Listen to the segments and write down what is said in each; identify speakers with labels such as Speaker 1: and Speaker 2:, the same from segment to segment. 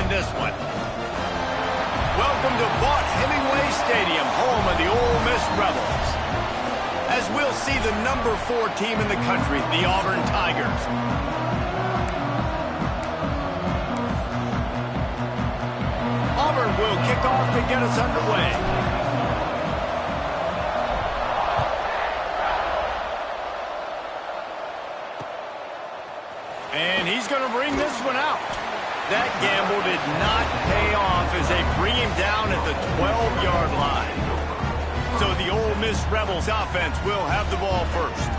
Speaker 1: win this one. Welcome to Vaught Hemingway Stadium, home of the Ole Miss Rebels. As we'll see the number 4 team in the country, the Auburn Tigers. Auburn will kick off to get us underway. And he's going to bring this one out. That gamble did not pay off as they bring him down at the 12-yard line. So the Ole Miss Rebels offense will have the ball first.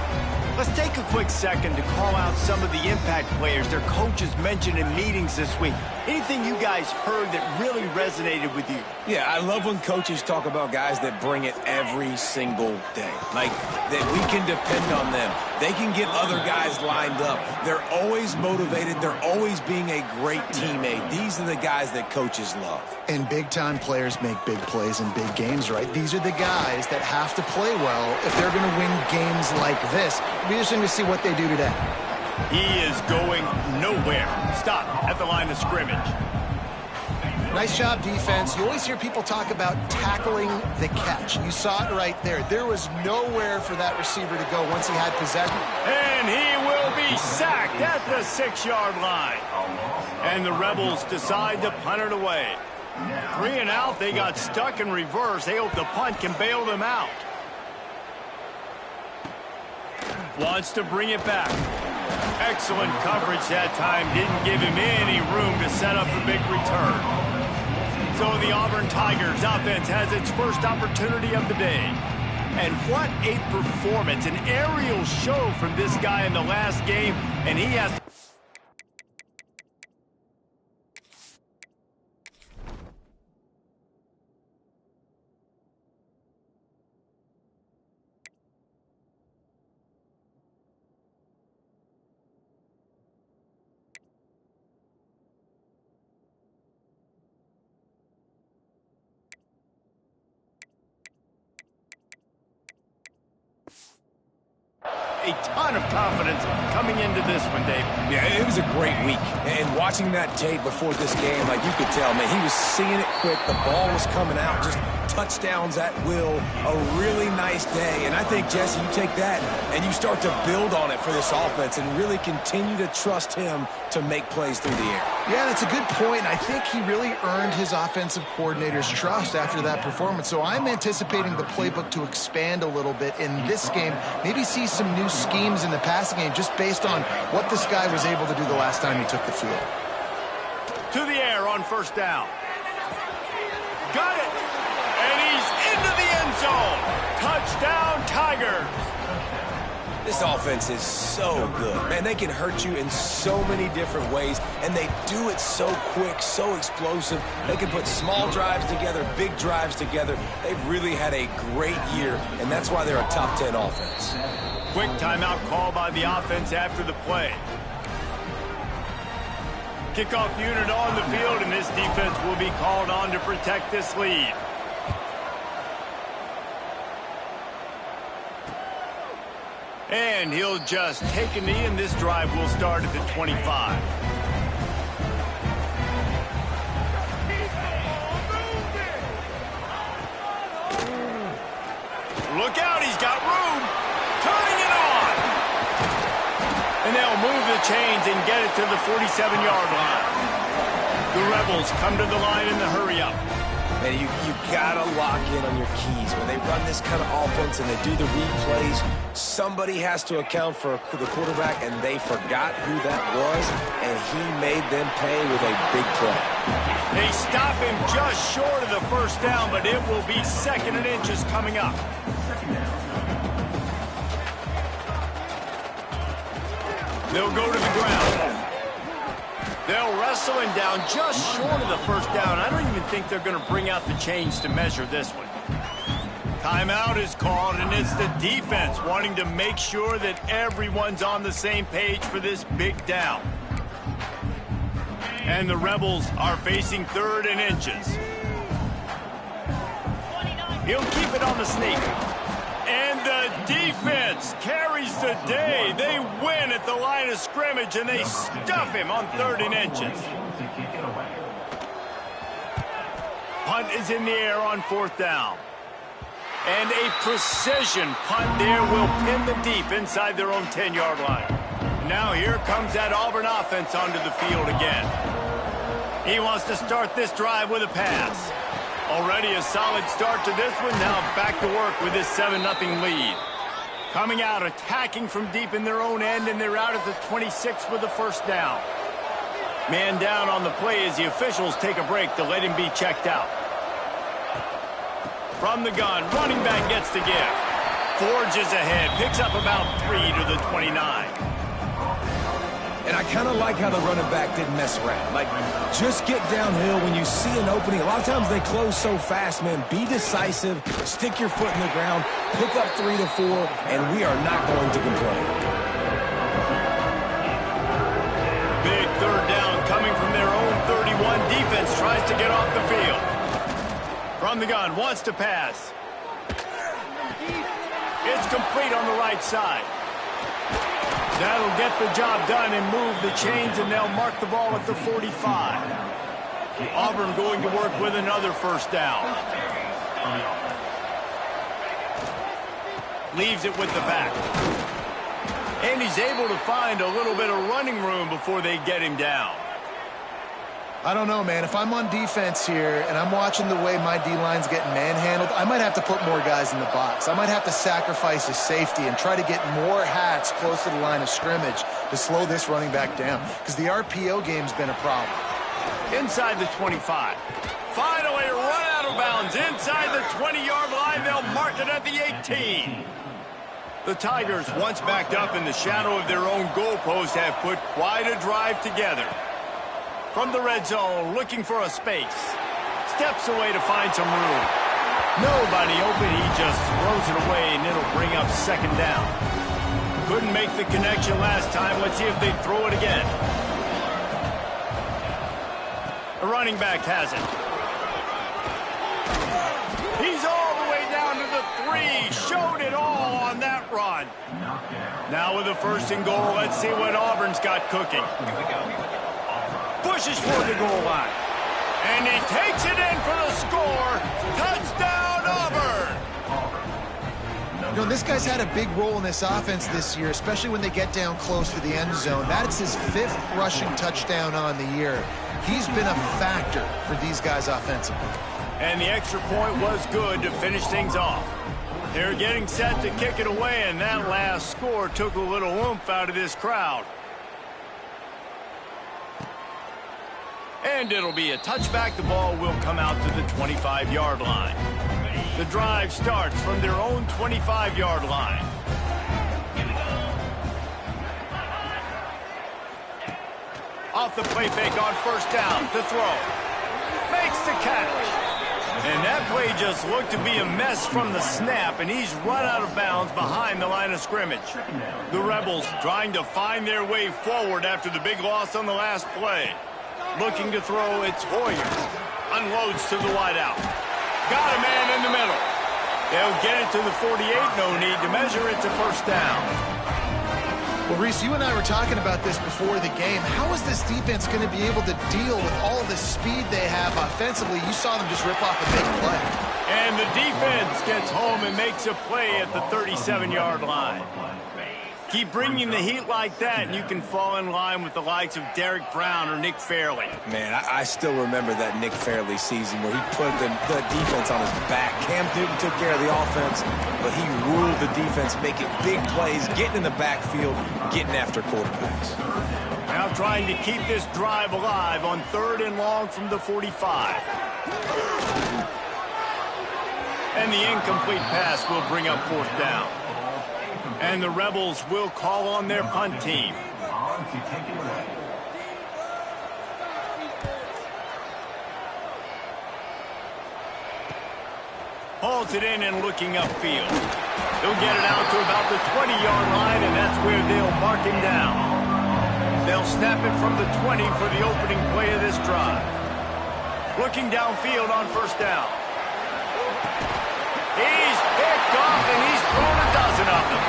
Speaker 1: Let's take a quick second to call out some of the impact players their coaches mentioned in meetings this week. Anything you guys heard that really resonated with you?
Speaker 2: Yeah, I love when coaches talk about guys that bring it every single day. Like, that we can depend on them. They can get other guys lined up. They're always motivated. They're always being a great teammate. These are the guys that coaches love.
Speaker 3: And big-time players make big plays in big games, right? These are the guys that have to play well if they're going to win games like this. It'll be interesting to see what they do today.
Speaker 1: He is going nowhere. Stop at the line of scrimmage.
Speaker 3: Nice job, defense. You always hear people talk about tackling the catch. You saw it right there. There was nowhere for that receiver to go once he had possession.
Speaker 1: And he will be sacked at the 6-yard line. And the Rebels decide to punt it away. 3 and out, they got stuck in reverse. They hope the punt can bail them out. Wants to bring it back. Excellent coverage that time. Didn't give him any room to set up a big return. So the Auburn Tigers offense has its first opportunity of the day. And what a performance. An aerial show from this guy in the last game. And he has... a ton of confidence coming into this one, Dave.
Speaker 2: Yeah, it was a great week. And watching that tape before this game, like you could tell, man, he was seeing it quick. The ball was coming out, just touchdowns at will. A really nice day. And I think, Jesse, you take that and you start to build on it for this offense and really continue to trust him to make plays through the air.
Speaker 3: Yeah, that's a good point. I think he really earned his offensive coordinator's trust after that performance. So I'm anticipating the playbook to expand a little bit in this game. Maybe see some new schemes in the passing game just based on what this guy was able to do the last time he took the field.
Speaker 1: To the air on first down. Got it! And he's into the end zone. Touchdown, Tigers!
Speaker 2: This offense is so good. Man, they can hurt you in so many different ways, and they do it so quick, so explosive. They can put small drives together, big drives together. They've really had a great year, and that's why they're a top 10 offense.
Speaker 1: Quick timeout call by the offense after the play. Kickoff unit on the field, and this defense will be called on to protect this lead. And he'll just take a knee, and this drive will start at the 25. Look out, he's got room. Turning it on. And they'll move the chains and get it to the 47-yard line. The Rebels come to the line in the hurry-up.
Speaker 2: Man, you got to lock in on your keys. When they run this kind of offense and they do the replays, somebody has to account for the quarterback, and they forgot who that was, and he made them pay with a big play.
Speaker 1: They stop him just short of the first down, but it will be 2nd and inches coming up. They'll go to the ground. They'll wrestle him down just short of the first down. I don't even think they're going to bring out the chains to measure this one. Timeout is called, and it's the defense wanting to make sure that everyone's on the same page for this big down. And the Rebels are facing 3rd and inches. He'll keep it on the sneak. And the defense carries the day. They win at the line of scrimmage, and they stuff him on 3rd and inches. Punt is in the air on 4th down. And a precision punt there will pin them deep inside their own 10-yard line. Now here comes that Auburn offense onto the field again. He wants to start this drive with a pass. Already a solid start to this one. Now back to work with this 7-0 lead. Coming out, attacking from deep in their own end, and they're out at the 26 with the 1st down. Man down on the play as the officials take a break to let him be checked out. From the gun, running back gets the give. Forges ahead, picks up about 3 to the 29.
Speaker 2: And I kind of like how the running back didn't mess around. Like, just get downhill when you see an opening. A lot of times they close so fast, man. Be decisive, stick your foot in the ground, pick up 3 to 4, and we are not going to complain.
Speaker 1: Big 3rd down coming from their own 31. Defense tries to get off the field. From the gun, wants to pass. It's complete on the right side. That'll get the job done and move the chains, and they'll mark the ball at the 45. Auburn going to work with another 1st down. Leaves it with the back. And he's able to find a little bit of running room before they get him down.
Speaker 3: I don't know, man. If I'm on defense here and I'm watching the way my D-line's getting manhandled, I might have to put more guys in the box. I might have to sacrifice a safety and try to get more hats close to the line of scrimmage to slow this running back down, because the RPO game's been a problem.
Speaker 1: Inside the 25. Finally run out of bounds. Inside the 20-yard line, they'll mark it at the 18. The Tigers, once backed up in the shadow of their own goalpost, have put quite a drive together. From the red zone, looking for a space. Steps away to find some room. Nobody open, he just throws it away, and it'll bring up 2nd down. Couldn't make the connection last time. Let's see if they throw it again. The running back has it. He's all the way down to the 3. Showed it all on that run. Now with the 1st and goal, let's see what Auburn's got cooking. Pushes for the goal line. And he takes it in for the score. Touchdown, Auburn!
Speaker 3: You know, this guy's had a big role in this offense this year, especially when they get down close to the end zone. That's his 5th rushing touchdown on the year. He's been a factor for these guys offensively.
Speaker 1: And the extra point was good to finish things off. They're getting set to kick it away, and that last score took a little oomph out of this crowd. And it'll be a touchback. The ball will come out to the 25-yard line. The drive starts from their own 25-yard line. Off the play fake on 1st down to throw. Makes the catch. And that play just looked to be a mess from the snap, and he's run out of bounds behind the line of scrimmage. The Rebels trying to find their way forward after the big loss on the last play. Looking to throw, it's Hoyer. Unloads to the wideout. Got a man in the middle. They'll get it to the 48. No need to measure. It's a 1st down.
Speaker 3: Well, Reese, you and I were talking about this before the game. How is this defense going to be able to deal with all the speed they have offensively? You saw them just rip off a big play.
Speaker 1: And the defense gets home and makes a play at the 37-yard line. Keep bringing the heat like that, and you can fall in line with the likes of Derek Brown or Nick Fairley.
Speaker 2: Man, I still remember that Nick Fairley season where he put the defense on his back. Cam Newton took care of the offense, but he ruled the defense, making big plays, getting in the backfield, getting after quarterbacks.
Speaker 1: Now trying to keep this drive alive on 3rd and long from the 45. And the incomplete pass will bring up 4th down. And the Rebels will call on their punt team. Hauls it in and looking upfield. He'll get it out to about the 20-yard line, and that's where they'll mark him down. They'll snap it from the 20 for the opening play of this drive. Looking downfield on 1st down. He's picked off, and he's thrown a dozen of them.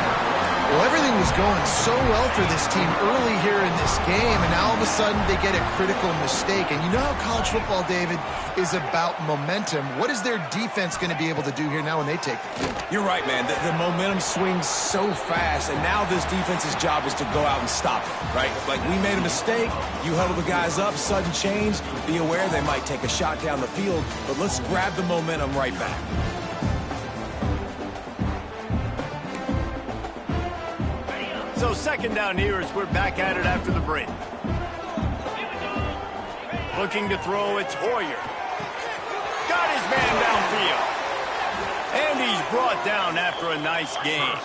Speaker 3: Well, everything was going so well for this team early here in this game, and now all of a sudden they get a critical mistake. And you know how college football, David, is about momentum. What is their defense going to be able to do here now when they take the field?
Speaker 2: You're right, man. The momentum swings so fast, and now this defense's job is to go out and stop it, right? Like, we made a mistake, you huddle the guys up, sudden change, be aware they might take a shot down the field, but let's grab the momentum right back.
Speaker 1: So second down here as we're back at it after the break. Looking to throw, it's Hoyer. Got his man downfield. And he's brought down after a nice game.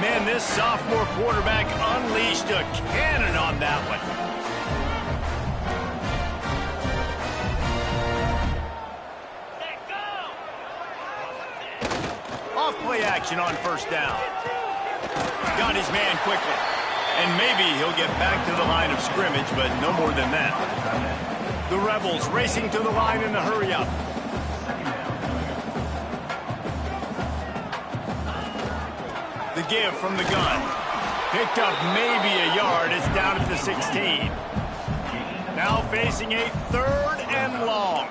Speaker 1: Man, this sophomore quarterback unleashed a cannon on that one. Off play action on first down. Got his man quickly. And maybe he'll get back to the line of scrimmage, but no more than that. The Rebels racing to the line in a hurry-up. The give from the gun. Picked up maybe a yard. It's down at the 16. Now facing a 3rd and long.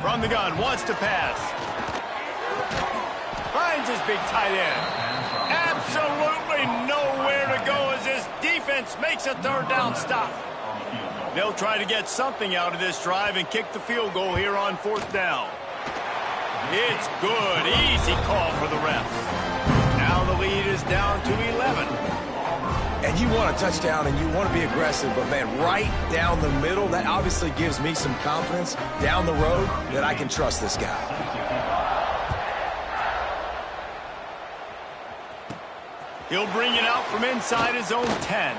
Speaker 1: From the gun, wants to pass. Finds his big tight end. Absolutely nowhere to go as this defense makes a 3rd down stop. They'll try to get something out of this drive and kick the field goal here on 4th down. It's good. Easy call for the refs. Now the lead is down to 11.
Speaker 2: And you want a touchdown and you want to be aggressive, but, man, right down the middle, that obviously gives me some confidence down the road that I can trust this guy.
Speaker 1: He'll bring it out from inside his own 10.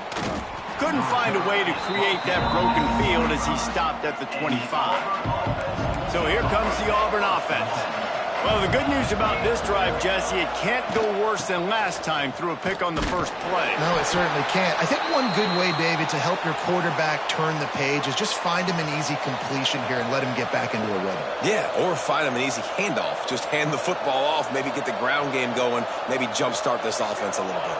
Speaker 1: Couldn't find a way to create that broken field as he stopped at the 25. So here comes the Auburn offense. Well, the good news about this drive, Jesse, it can't go worse than last time through a pick on the first play.
Speaker 3: No, it certainly can't. I think one good way, David, to help your quarterback turn the page is just find him an easy completion here and let him get back into a rhythm.
Speaker 2: Yeah, or find him an easy handoff. Just hand the football off, maybe get the ground game going, maybe jumpstart this offense a little bit.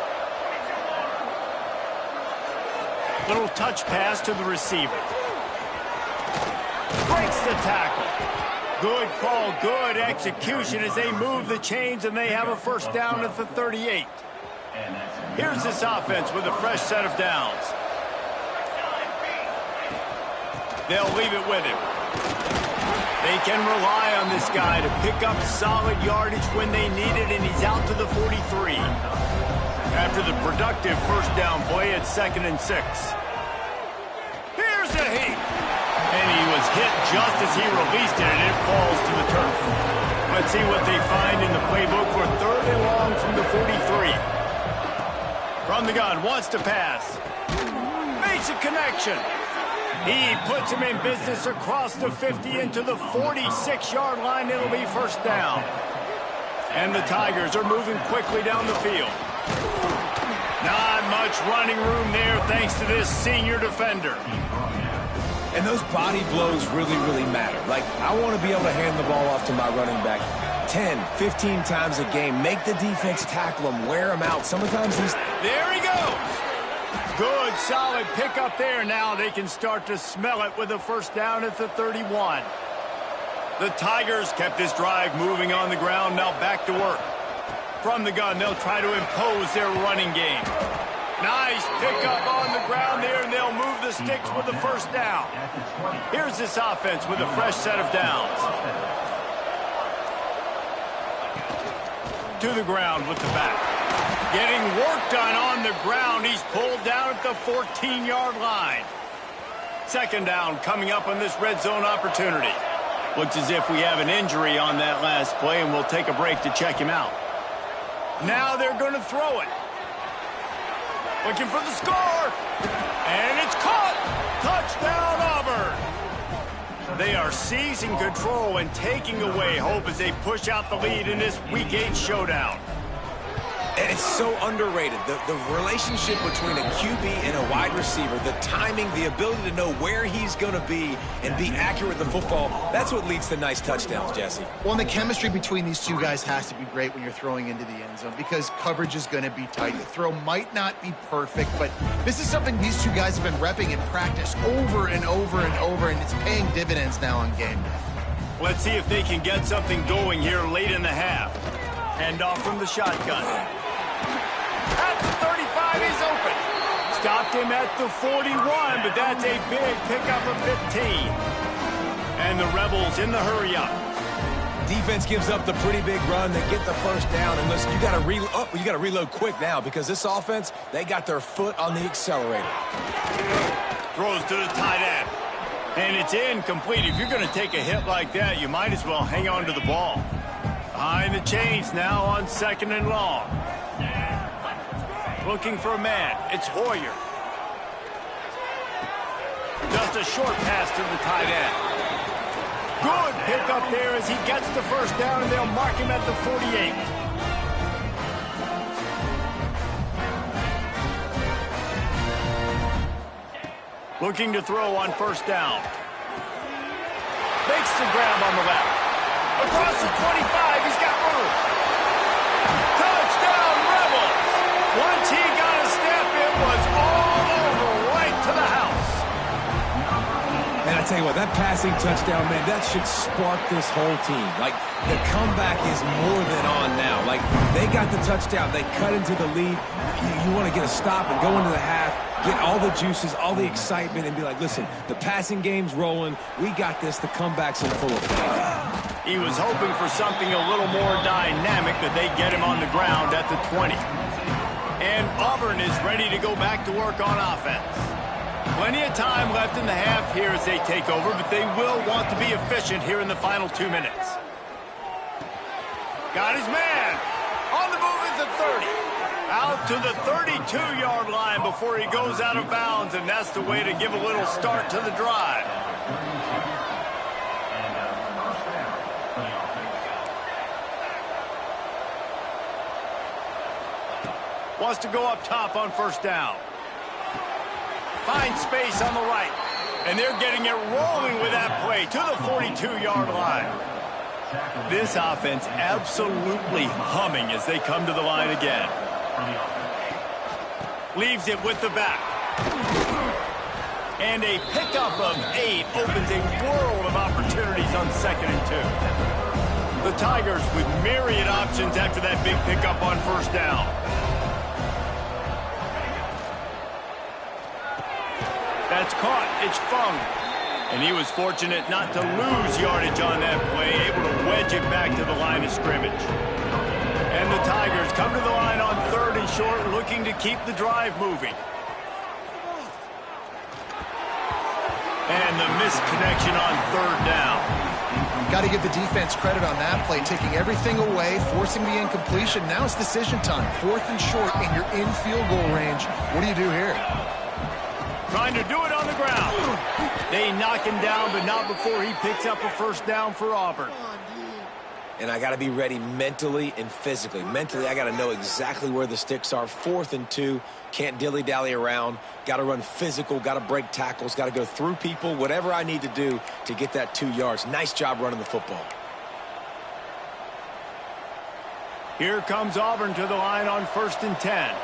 Speaker 1: Little touch pass to the receiver. Breaks the tackle. Good call, good execution as they move the chains and they have a 1st down at the 38. Here's this offense with a fresh set of downs. They'll leave it with him. They can rely on this guy to pick up solid yardage when they need it, and he's out to the 43. After the productive 1st down play at 2nd and 6. Here's a heat. And he was hit just as he released it, and it falls to the turf. Let's see what they find in the playbook for 3rd and long from the 43. From the gun, wants to pass. Makes a connection. He puts him in business across the 50 into the 46-yard line. It'll be 1st down. And the Tigers are moving quickly down the field. Not much running room there thanks to this senior defender.
Speaker 2: And those body blows really, really matter. Like, I want to be able to hand the ball off to my running back 10, 15 times a game. Make the defense tackle him, wear him out. Sometimes he's...
Speaker 1: There he goes. Good, solid pickup there. Now they can start to smell it with a 1st down at the 31. The Tigers kept this drive moving on the ground. Now back to work. From the gun, they'll try to impose their running game. Nice pickup on the ground there, and they'll move the sticks with the 1st down. Here's this offense with a fresh set of downs. To the ground with the back. Getting work done on the ground. He's pulled down at the 14-yard line. 2nd down coming up on this red zone opportunity. Looks as if we have an injury on that last play, and we'll take a break to check him out. Now they're going to throw it. Looking for the score. And it's caught. Touchdown, Auburn. They are seizing control and taking away hope as they push out the lead in this Week 8 showdown.
Speaker 2: And it's so underrated. The relationship between a QB and a wide receiver, the timing, the ability to know where he's going to be and be accurate with the football, that's what leads to nice touchdowns, Jesse.
Speaker 3: Well, and the chemistry between these two guys has to be great when you're throwing into the end zone because coverage is going to be tight. The throw might not be perfect, but this is something these two guys have been repping in practice over and over and over, and it's paying dividends now on game day.
Speaker 1: Let's see if they can get something going here late in the half. Hand off from the shotgun. At the 35, he's open. Stopped him at the 41, but that's a big pickup of 15. And the Rebels in the hurry-up.
Speaker 2: Defense gives up the pretty big run. They get the first down, and listen, you got to reload quick now because this offense, they got their foot on the accelerator.
Speaker 1: Throws to the tight end. And it's incomplete. If you're going to take a hit like that, you might as well hang on to the ball. Behind the chains now on 2nd and long. Looking for a man. It's Hoyer. Just a short pass to the tight end. Good pickup there as he gets the first down, and they'll mark him at the 48. Looking to throw on first down. Makes the grab on the left. Across the 25, he's got room. Touchdown, Rebels! Once he got a step, it was all over right to the house.
Speaker 2: And I tell you what, that passing touchdown, man, that should spark this whole team. Like, the comeback is more than on now. Like, they got the touchdown. They cut into the lead. You want to get a stop and go into the half, get all the juices, all the excitement, and be like, listen, the passing game's rolling. We got this. The comeback's in full effect.
Speaker 1: He was hoping for something a little more dynamic, but they get him on the ground at the 20. And Auburn is ready to go back to work on offense. Plenty of time left in the half here as they take over, but they will want to be efficient here in the final 2 minutes. Got his man. On the move is the 30. Out to the 32-yard line before he goes out of bounds, and that's the way to give a little start to the drive. Wants to go up top on first down. Finds space on the right. And they're getting it rolling with that play to the 42-yard line. This offense absolutely humming as they come to the line again. Leaves it with the back. And a pickup of 8 opens a world of opportunities on 2nd and 2. The Tigers with myriad options after that big pickup on first down. That's caught. It's Fung. And he was fortunate not to lose yardage on that play, able to wedge it back to the line of scrimmage. And the Tigers come to the line on 3rd and short, looking to keep the drive moving. And the misconnection on 3rd down.
Speaker 3: Got to give the defense credit on that play, taking everything away, forcing the incompletion. Now it's decision time. 4th and short, and you're in field goal range. What do you do here?
Speaker 1: Trying to do it on the ground. They knock him down, but not before he picks up a first down for Auburn.
Speaker 2: And I got to be ready mentally and physically. Mentally, I got to know exactly where the sticks are. 4th and 2, can't dilly-dally around. Got to run physical, got to break tackles, got to go through people, whatever I need to do to get that 2 yards. Nice job running the football.
Speaker 1: Here comes Auburn to the line on 1st and 10.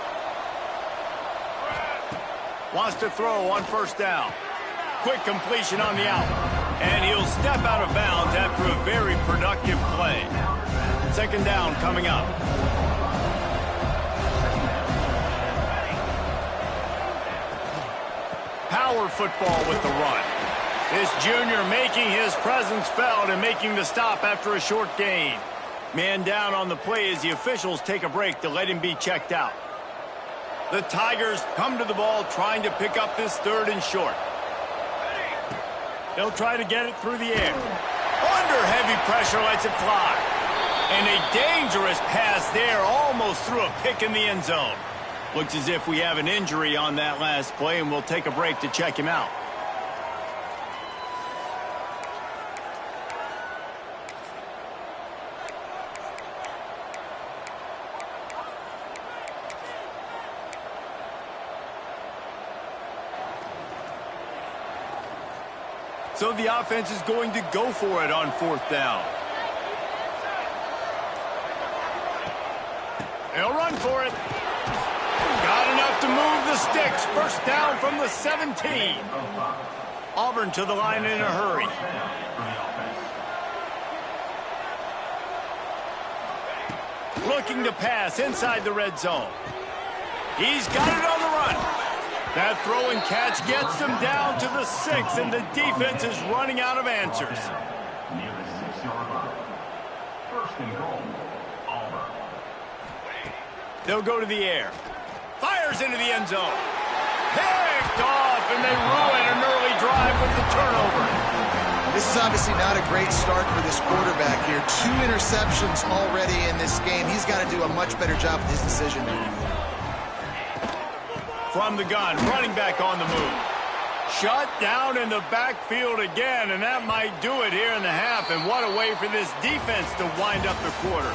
Speaker 1: Wants to throw on first down. Quick completion on the out. And he'll step out of bounds after a very productive play. 2nd down coming up. Power football with the run. This junior making his presence felt and making the stop after a short gain. Man down on the play as the officials take a break to let him be checked out. The Tigers come to the ball trying to pick up this 3rd and short. They'll try to get it through the air. Under heavy pressure, lets it fly. And a dangerous pass there, almost threw a pick in the end zone. Looks as if we have an injury on that last play, and we'll take a break to check him out. So the offense is going to go for it on 4th down. They'll run for it. Got enough to move the sticks. First down from the 17. Auburn to the line in a hurry. Looking to pass inside the red zone. He's got it on the run. That throw and catch gets them down to the 6, and the defense is running out of answers.
Speaker 4: Near the 6-yard line. First and goal, Auburn.
Speaker 1: They'll go to the air. Fires into the end zone. Picked off, and they ruin an early drive with the turnover.
Speaker 3: This is obviously not a great start for this quarterback here. 2 interceptions already in this game. He's got to do a much better job with his decision making.
Speaker 1: From the gun, running back on the move. Shut down in the backfield again, and that might do it here in the half. And what a way for this defense to wind up the quarter.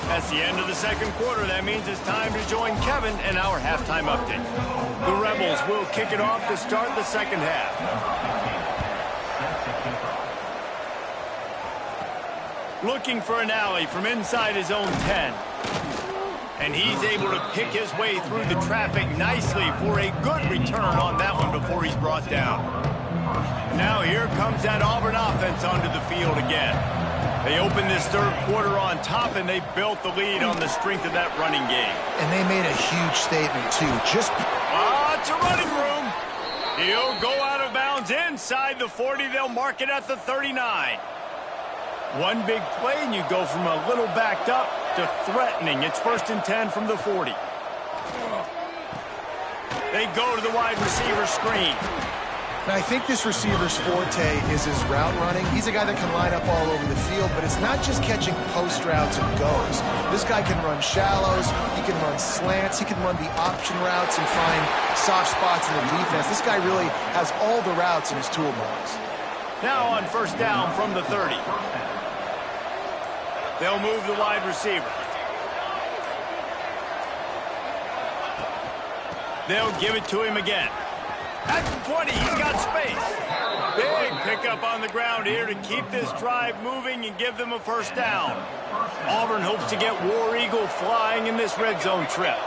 Speaker 1: That's the end of the second quarter. That means it's time to join Kevin in our halftime update. The Rebels will kick it off to start the second half. Looking for an alley from inside his own 10. And he's able to pick his way through the traffic nicely for a good return on that one before he's brought down. Now here comes that Auburn offense onto the field again. They opened this third quarter on top, and they built the lead on the strength of that running game.
Speaker 3: And they made a huge statement, too.
Speaker 1: It's a running room. He'll go out of bounds inside the 40. They'll mark it at the 39. One big play, and you go from a little backed up to threatening. It's 1st and 10 from the 40. They go to the wide receiver screen.
Speaker 3: Now, I think this receiver's forte is his route running. He's a guy that can line up all over the field, but it's not just catching post routes and goes. This guy can run shallows, he can run slants, he can run the option routes and find soft spots in the defense. This guy really has all the routes in his toolbox.
Speaker 1: Now on 1st down from the 30. They'll move the wide receiver. They'll give it to him again. At the 20, he's got space. Big pickup on the ground here to keep this drive moving and give them a 1st down. Auburn hopes to get War Eagle flying in this red zone trip.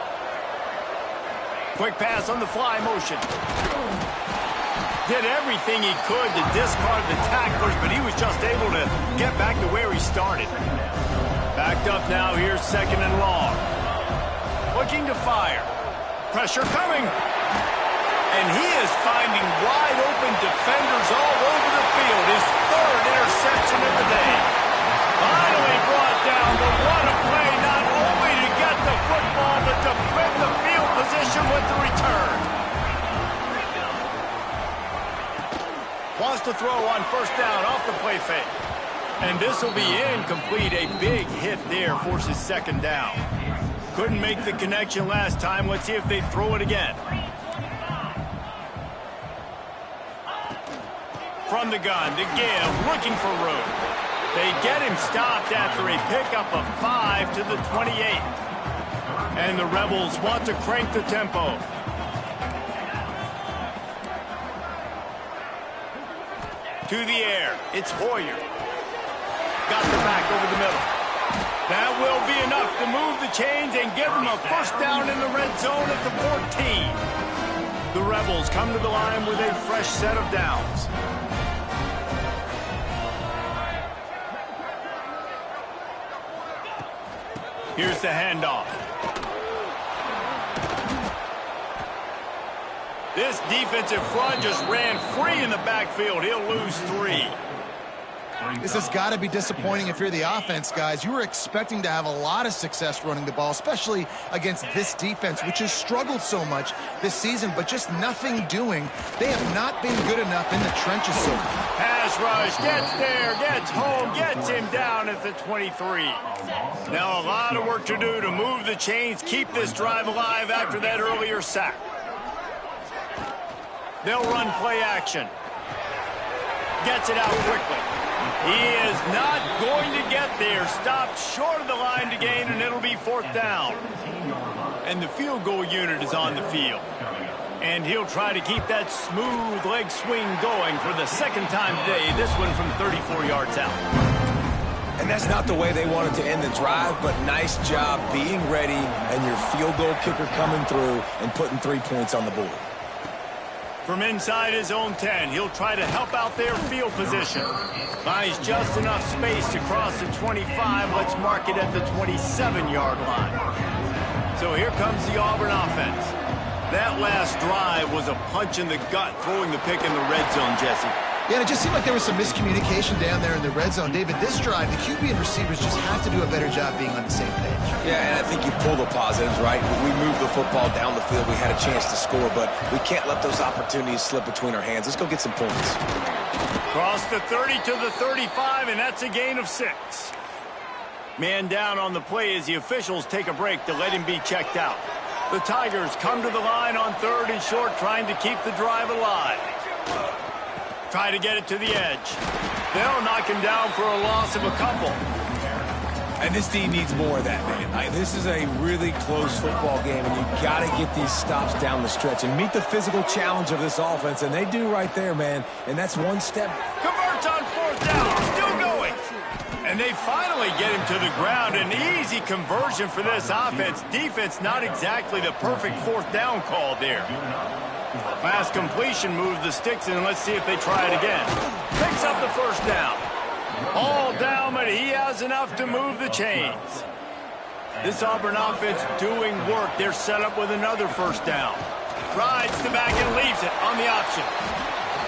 Speaker 1: Quick pass on the fly motion. Did everything he could to discard the tacklers, but he was just able to get back to where he started. Backed up now, here's 2nd and long. Looking to fire. Pressure coming. And he is finding wide open defenders all over the field. His 3rd interception of the day. Finally brought down, but what a play, not only to get the football, but to flip the field position with the return. Wants to throw on 1st down off the play fake. And this will be incomplete. A big hit there forces 2nd down. Couldn't make the connection last time. Let's see if they throw it again. From the gun to give, looking for room. They get him stopped after a pickup of 5 to the 28. And the Rebels want to crank the tempo. To the air, it's Hoyer. Got the back over the middle. That will be enough to move the chains and give them a 1st down in the red zone at the 14. The Rebels come to the line with a fresh set of downs. Here's the handoff. This defensive front just ran free in the backfield. He'll lose 3.
Speaker 3: This has got to be disappointing if you're the offense, guys. You were expecting to have a lot of success running the ball, especially against this defense, which has struggled so much this season, but just nothing doing. They have not been good enough in the trenches so far.
Speaker 1: Pass rush, gets there, gets home, gets him down at the 23. Now a lot of work to do to move the chains, keep this drive alive after that earlier sack. They'll run play action. Gets it out quickly. He is not going to get there. Stopped short of the line to gain, and it'll be 4th down. And the field goal unit is on the field. And he'll try to keep that smooth leg swing going for the second time today, this one from 34 yards out.
Speaker 2: And that's not the way they wanted to end the drive, but nice job being ready and your field goal kicker coming through and putting 3 points on the board.
Speaker 1: From inside his own 10, he'll try to help out their field position. Finds just enough space to cross the 25. Let's mark it at the 27-yard line. So here comes the Auburn offense. That last drive was a punch in the gut, throwing the pick in the red zone, Jesse.
Speaker 3: Yeah, and it just seemed like there was some miscommunication down there in the red zone. David, this drive, the QB and receivers just have to do a better job being on the same page.
Speaker 2: Yeah, and I think you pull the positives, right? We moved the football down the field. We had a chance to score, but we can't let those opportunities slip between our hands. Let's go get some points.
Speaker 1: Cross the 30 to the 35, and that's a gain of 6. Man down on the play as the officials take a break to let him be checked out. The Tigers come to the line on 3rd and short, trying to keep the drive alive. Try to get it to the edge. They'll knock him down for a loss of a couple.
Speaker 2: And this team needs more of that, man. This is a really close football game, and you got to get these stops down the stretch and meet the physical challenge of this offense, and they do right there, man. And that's one step.
Speaker 1: Converts on 4th down, still going. And they finally get him to the ground. An easy conversion for this offense. Defense, not exactly the perfect 4th down call there. Fast completion moves the sticks, and let's see if they try it again. Picks up the 1st down. All down, but he has enough to move the chains. This Auburn offense doing work. They're set up with another 1st down. Rides the back and leaves it on the option.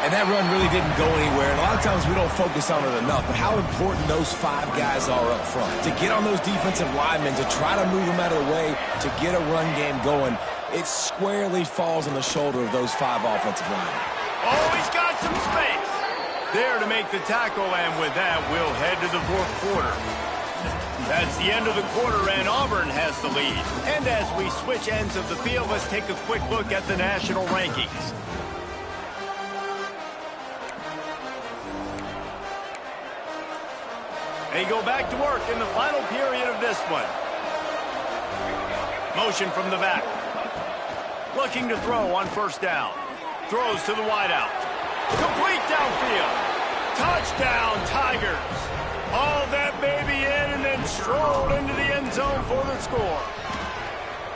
Speaker 2: And that run really didn't go anywhere. And a lot of times we don't focus on it enough, but how important those 5 guys are up front. To get on those defensive linemen, to try to move them out of the way, to get a run game going, it squarely falls on the shoulder of those 5 offensive linemen.
Speaker 1: Oh, he's got some space. There to make the tackle, and with that, we'll head to the 4th quarter. That's the end of the quarter, and Auburn has the lead. And as we switch ends of the field, let's take a quick look at the national rankings. They go back to work in the final period of this one. Motion from the back. Looking to throw on 1st down. Throws to the wideout. Complete downfield. Touchdown, Tigers. Hauled that baby in and then strolled into the end zone for the score.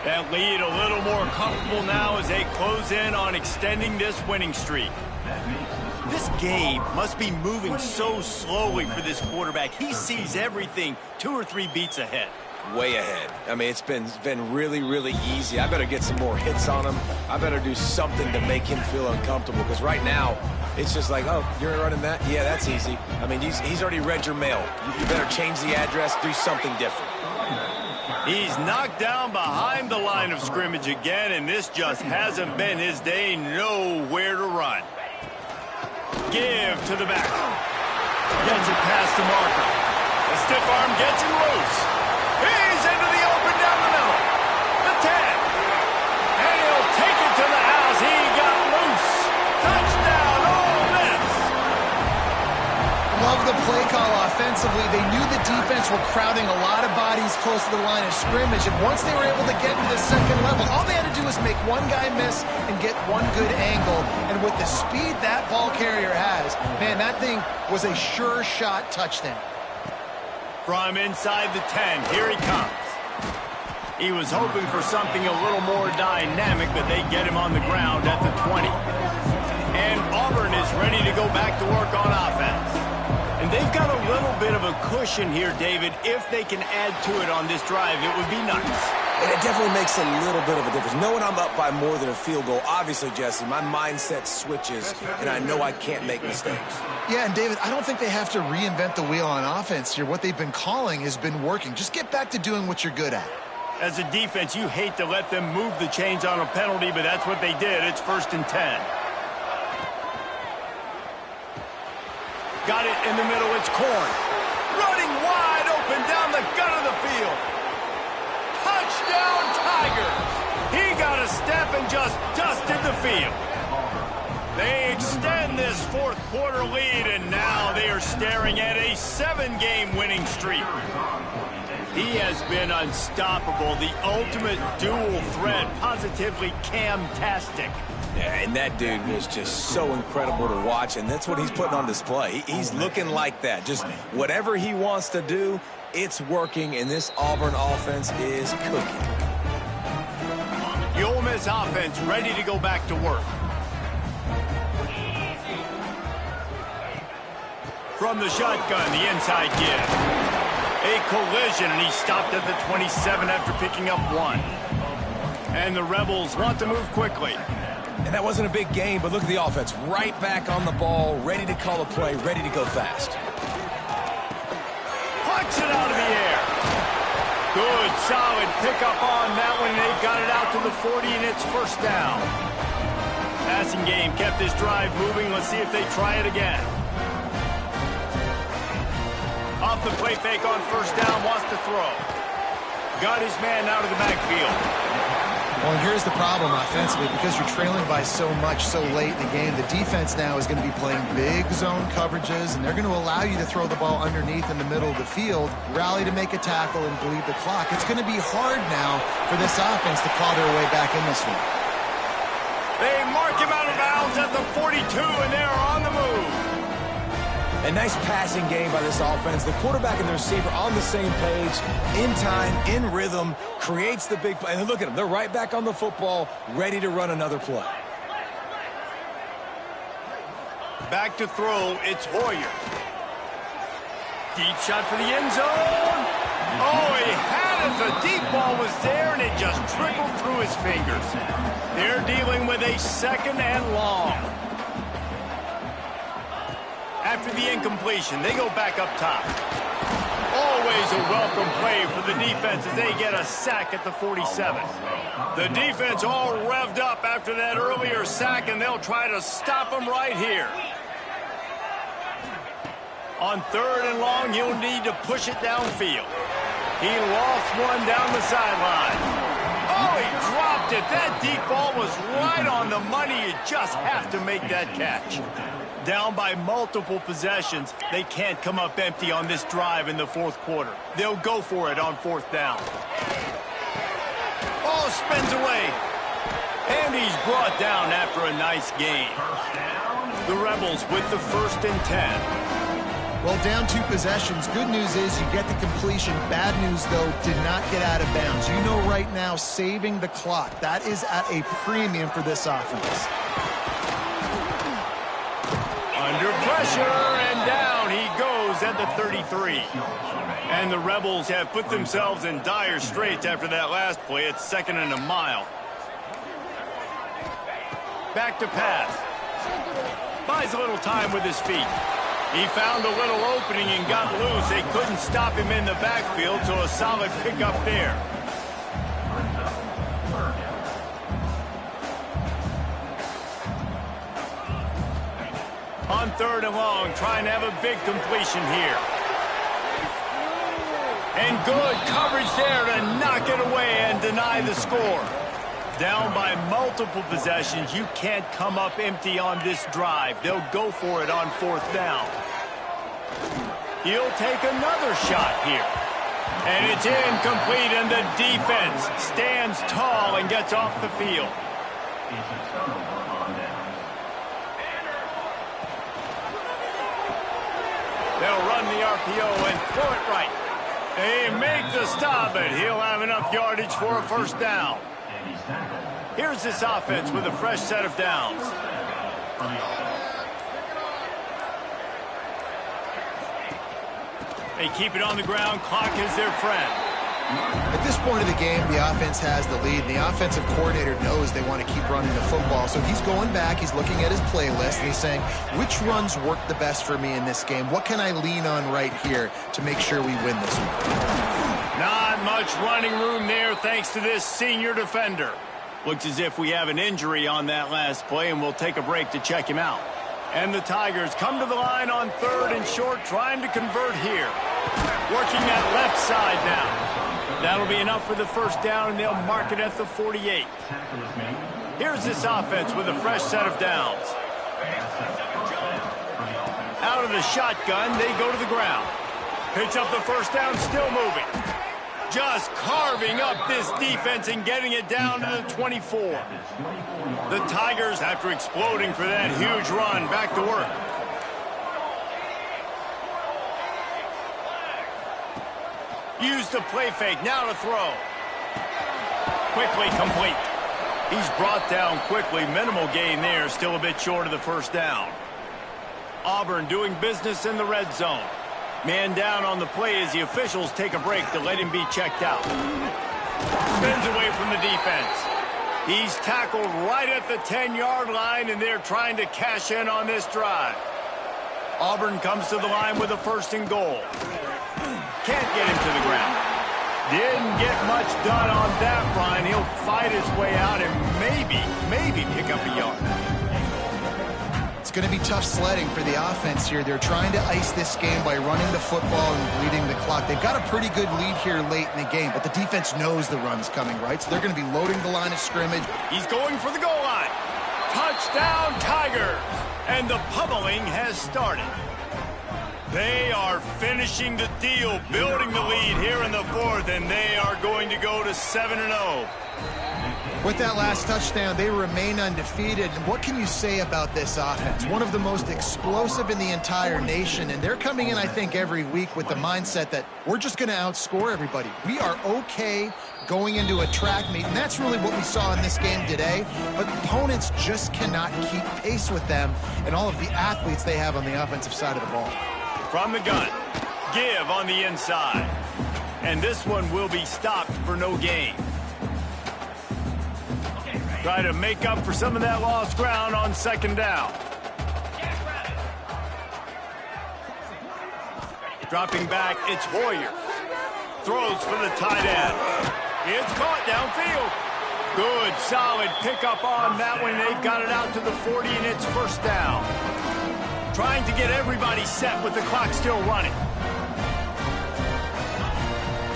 Speaker 1: That lead a little more comfortable now as they close in on extending this winning streak. This game must be moving so slowly for this quarterback. He sees everything 2 or 3 beats ahead.
Speaker 2: Way ahead. I mean, it's been really, really easy. I better get some more hits on him. I better do something to make him feel uncomfortable, because right now, it's just like, oh, you're running that? Yeah, that's easy. I mean, he's already read your mail. You better change the address, do something different.
Speaker 1: He's knocked down behind the line of scrimmage again, and this just hasn't been his day. Nowhere to run. Give to the back. Gets it past the marker. The stiff arm gets him loose. He's into the open down the middle. The 10. And he'll take it to the house. He got loose. Touchdown, Ole Miss.
Speaker 3: Love the play call offensively. They knew the defense were crowding a lot of bodies close to the line of scrimmage, and once they were able to get to the 2nd level, all they had to do was make one guy miss and get one good angle. And with the speed that ball carrier has, man, that thing was a sure shot touchdown.
Speaker 1: From inside the 10, here he comes. He was hoping for something a little more dynamic, but they get him on the ground at the 20. And Auburn is ready to go back to work on offense. And they've got a little bit of a cushion here, David. If they can add to it on this drive, it would be nice.
Speaker 2: And it definitely makes a little bit of a difference. Knowing I'm up by more than a field goal, obviously, Jesse, my mindset switches, and I know I can't make mistakes.
Speaker 3: Yeah, and David, I don't think they have to reinvent the wheel on offense here. What they've been calling has been working. Just get back to doing what you're good at.
Speaker 1: As a defense, you hate to let them move the chains on a penalty, but that's what they did. It's 1st and 10. Got it in the middle. It's Corn. Running wide open down the gut of the field. Touchdown, Tigers. He got a step and just dusted the field. They extend this 4th quarter lead, and now they are staring at a 7-game winning streak. He has been unstoppable, the ultimate dual threat, positively Cam-tastic.
Speaker 2: Yeah, and that dude was just so incredible to watch, and that's what he's putting on display. He's looking like that. Just whatever he wants to do, it's working, and this Auburn offense is cooking.
Speaker 1: The Ole Miss offense ready to go back to work. From the shotgun, the inside give. A collision, and he stopped at the 27 after picking up 1. And the Rebels want to move quickly.
Speaker 2: And that wasn't a big game, but look at the offense. Right back on the ball, ready to call a play, ready to go fast.
Speaker 1: Pucks it out of the air. Good, solid pickup on that one, and they've got it out to the 40, and it's first down. Passing game kept this drive moving. Let's see if they try it again. Off the play fake on first down, wants to throw. Got his man out of the backfield.
Speaker 3: Well, and here's the problem offensively. Because you're trailing by so much so late in the game, the defense now is going to be playing big zone coverages, and they're going to allow you to throw the ball underneath in the middle of the field, rally to make a tackle, and bleed the clock. It's going to be hard now for this offense to claw their way back in this one.
Speaker 1: They mark him out of bounds at the 42, and they're on the move.
Speaker 2: A nice passing game by this offense. The quarterback and the receiver on the same page, in time, in rhythm, creates the big play. And look at them. They're right back on the football, ready to run another play.
Speaker 1: Back to throw, it's Hoyer. Deep shot for the end zone. Oh, he had it. The deep ball was there, and it just trickled through his fingers. They're dealing with a second and long. After the incompletion, they go back up top. Always a welcome play for the defense as they get a sack at the 47. The defense all revved up after that earlier sack, and they'll try to stop them right here. On third and long, he'll need to push it downfield. He lofts one down the sideline. Oh, he dropped it. That deep ball was right on the money. You just have to make that catch. Down by multiple possessions, they can't come up empty on this drive in the fourth quarter. They'll go for it on fourth down. Ball spins away. And he's brought down after a nice gain. The Rebels with the 1st and 10.
Speaker 3: Well, down 2 possessions. Good news is you get the completion. Bad news, though, did not get out of bounds. You know right now, saving the clock. That is at a premium for this offense.
Speaker 1: Under pressure, and down he goes at the 33. And the Rebels have put themselves in dire straits after that last play. It's 2nd and a mile. Back to pass. Buys a little time with his feet. He found a little opening and got loose. They couldn't stop him in the backfield, so a solid pickup there. On third and long, trying to have a big completion here. And good coverage there to knock it away and deny the score. Down by multiple possessions, you can't come up empty on this drive. They'll go for it on fourth down. He'll take another shot here. And it's incomplete, and the defense stands tall and gets off the field. They'll run the RPO and throw it right. They make the stop, but he'll have enough yardage for a first down. Here's this offense with a fresh set of downs. They keep it on the ground. Clock is their friend.
Speaker 3: At this point of the game, the offense has the lead, and the offensive coordinator knows they want to keep running the football. So he's going back, he's looking at his playlist, and he's saying, which runs work the best for me in this game? What can I lean on right here to make sure we win this one?
Speaker 1: Not much running room there thanks to this senior defender. Looks as if we have an injury on that last play, and we'll take a break to check him out. And the Tigers come to the line on third and short, trying to convert here. Working that left side now. That'll be enough for the first down, and they'll mark it at the 48. Here's this offense with a fresh set of downs. Out of the shotgun, they go to the ground. Picks up the first down, still moving. Just carving up this defense and getting it down to the 24. The Tigers, after exploding for that huge run, back to work. Use the play fake, now to throw. Quickly complete. He's brought down quickly. Minimal gain there, still a bit short of the first down. Auburn doing business in the red zone. Man down on the play as the officials take a break to let him be checked out. Spins away from the defense. He's tackled right at the 10-yard line, and they're trying to cash in on this drive. Auburn comes to the line with a 1st and goal. Can't get him to the ground. Didn't get much done on that run. He'll fight his way out and maybe pick up a yard.
Speaker 3: It's going to be tough sledding for the offense here. They're trying to ice this game by running the football and bleeding the clock. They've got a pretty good lead here late in the game, but the defense knows the run's coming, right? So they're going to be loading the line of scrimmage.
Speaker 1: He's going for the goal line. Touchdown, Tigers! And the pummeling has started. They are finishing the deal, building the lead here in the 4th, and they are going to go to 7-0.
Speaker 3: With that last touchdown, they remain undefeated. And what can you say about this offense? One of the most explosive in the entire nation, and they're coming in, I think, every week with the mindset that we're just going to outscore everybody. We are okay going into a track meet, and that's really what we saw in this game today. But opponents just cannot keep pace with them and all of the athletes they have on the offensive side of the ball.
Speaker 1: From the gun, give on the inside. And this one will be stopped for no gain. Try to make up for some of that lost ground on 2nd down. Dropping back, it's Hoyer. Throws for the tight end. It's caught downfield. Good, solid pickup on that one. They've got it out to the 40, and it's 1st down. Trying to get everybody set with the clock still running.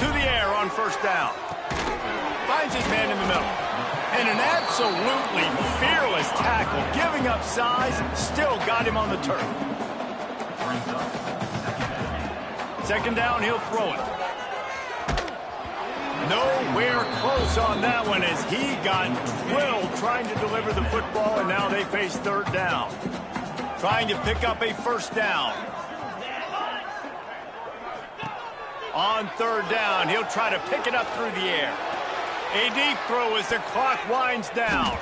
Speaker 1: To the air on 1st down. Finds his man in the middle. And an absolutely fearless tackle, giving up size, still got him on the turf. 2nd down, he'll throw it. Nowhere close on that one as he got drilled trying to deliver the football, and now they face 3rd down. Trying to pick up a 1st down. On 3rd down, he'll try to pick it up through the air. A deep throw as the clock winds down.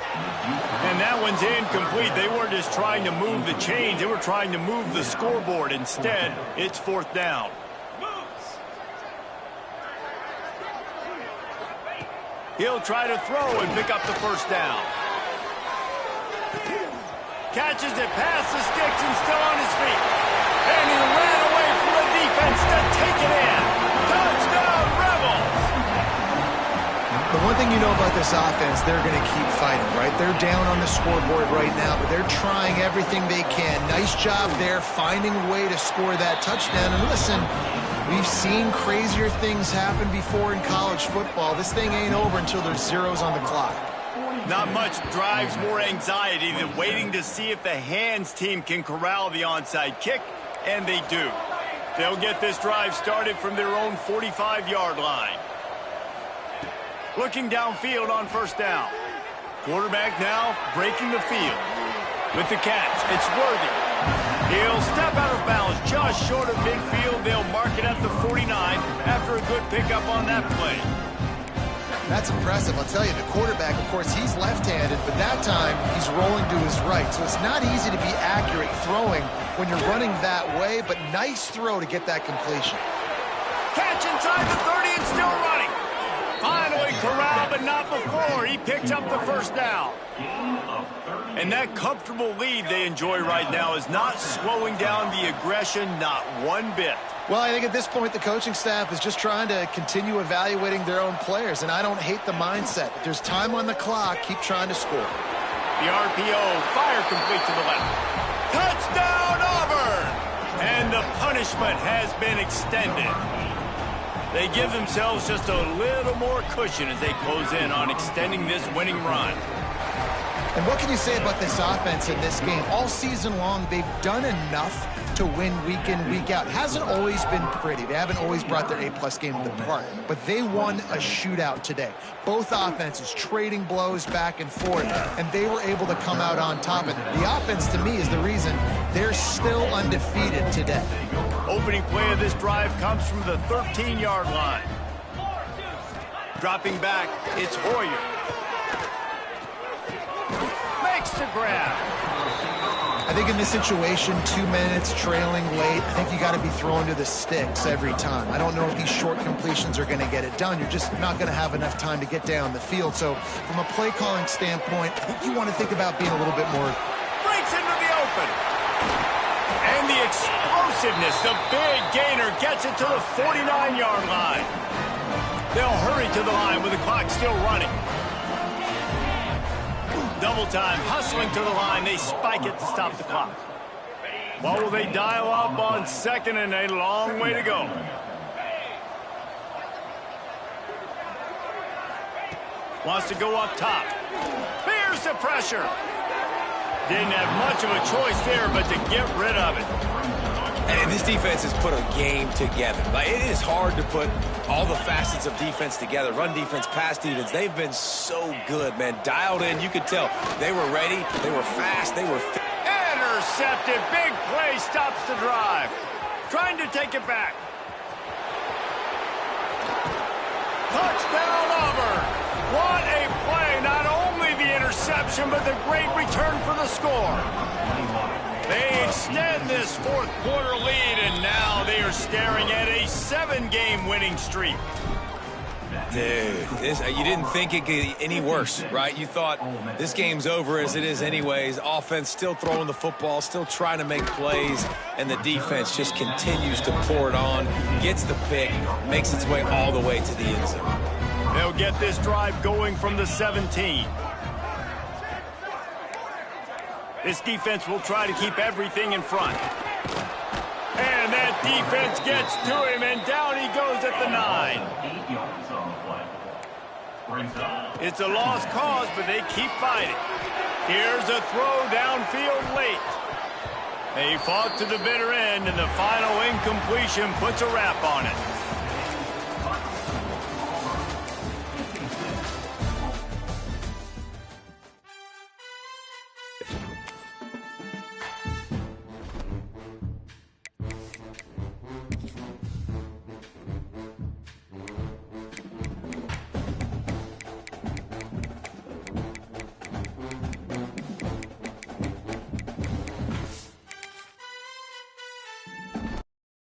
Speaker 1: And that one's incomplete. They weren't just trying to move the chains. They were trying to move the scoreboard. Instead, it's 4th down. He'll try to throw and pick up the 1st down. Catches it past the sticks and still on his feet. And he ran away from the defense to take it in. Touchdown, Rebels!
Speaker 3: The one thing you know about this offense, they're going to keep fighting, right? They're down on the scoreboard right now, but they're trying everything they can. Nice job there, finding a way to score that touchdown. And listen, we've seen crazier things happen before in college football. This thing ain't over until there's zeros on the clock.
Speaker 1: Not much drives more anxiety than waiting to see if the hands team can corral the onside kick, and they do. They'll get this drive started from their own 45-yard line. Looking downfield on 1st down. Quarterback now breaking the field. With the catch, it's Worthy. He'll step out of bounds just short of midfield. They'll mark it at the 49 after a good pickup on that play.
Speaker 3: That's impressive. I'll tell you, the quarterback, of course, he's left-handed, but that time he's rolling to his right. So it's not easy to be accurate throwing when you're running that way, but nice throw to get that completion.
Speaker 1: Catch inside the 30 and still running. Finally corralled, but not before. He picks up the 1st down. And that comfortable lead they enjoy right now is not slowing down the aggression, not one bit.
Speaker 3: Well, I think at this point the coaching staff is just trying to continue evaluating their own players, and I don't hate the mindset. If there's time on the clock, keep trying to score.
Speaker 1: The RPO, fire complete to the left. Touchdown, Auburn! And the punishment has been extended. They give themselves just a little more cushion as they close in on extending this winning run.
Speaker 3: And what can you say about this offense in this game? All season long, they've done enough to win week in, week out. Hasn't always been pretty. They haven't always brought their A-plus game to the park. But they won a shootout today. Both offenses trading blows back and forth, and they were able to come out on top. And the offense, to me, is the reason they're still undefeated today.
Speaker 1: Opening play of this drive comes from the 13-yard line. Dropping back, it's Hoyer. Makes the grab.
Speaker 3: I think in this situation, 2 minutes, trailing late, I think you got to be throwing to the sticks every time. I don't know if these short completions are going to get it done. You're just not going to have enough time to get down the field. So from a play calling standpoint, I think you want to think about being a little bit more.
Speaker 1: Breaks into the open. And the explosiveness, the big gainer gets it to the 49-yard line. They'll hurry to the line with the clock still running. Double time, hustling to the line. They spike it to stop the clock. What will they dial up on second and a long way to go? Wants to go up top. Here's the pressure. Didn't have much of a choice there, but to get rid of it.
Speaker 2: And this defense has put a game together. Like, it is hard to put all the facets of defense together. Run defense, pass defense. They've been so good, man. Dialed in. You could tell they were ready. They were fast. They were fit.
Speaker 1: Intercepted. Big play stops the drive. Trying to take it back. Touchdown, Auburn. What a play. Not only the interception, but the great return for the score. They extend this fourth quarter lead, and now they are staring at a 7-game winning streak.
Speaker 2: Dude, you didn't think it could get any worse, right? You thought this game's over as it is anyways. Offense still throwing the football, still trying to make plays, and the defense just continues to pour it on, gets the pick, makes its way all the way to the end zone.
Speaker 1: They'll get this drive going from the 17. This defense will try to keep everything in front. And that defense gets to him, and down he goes at the 9.
Speaker 4: 8 yards on the play. Brings up.
Speaker 1: It's a lost cause, but they keep fighting. Here's a throw downfield late. They fought to the bitter end, and the final incompletion puts a wrap on it.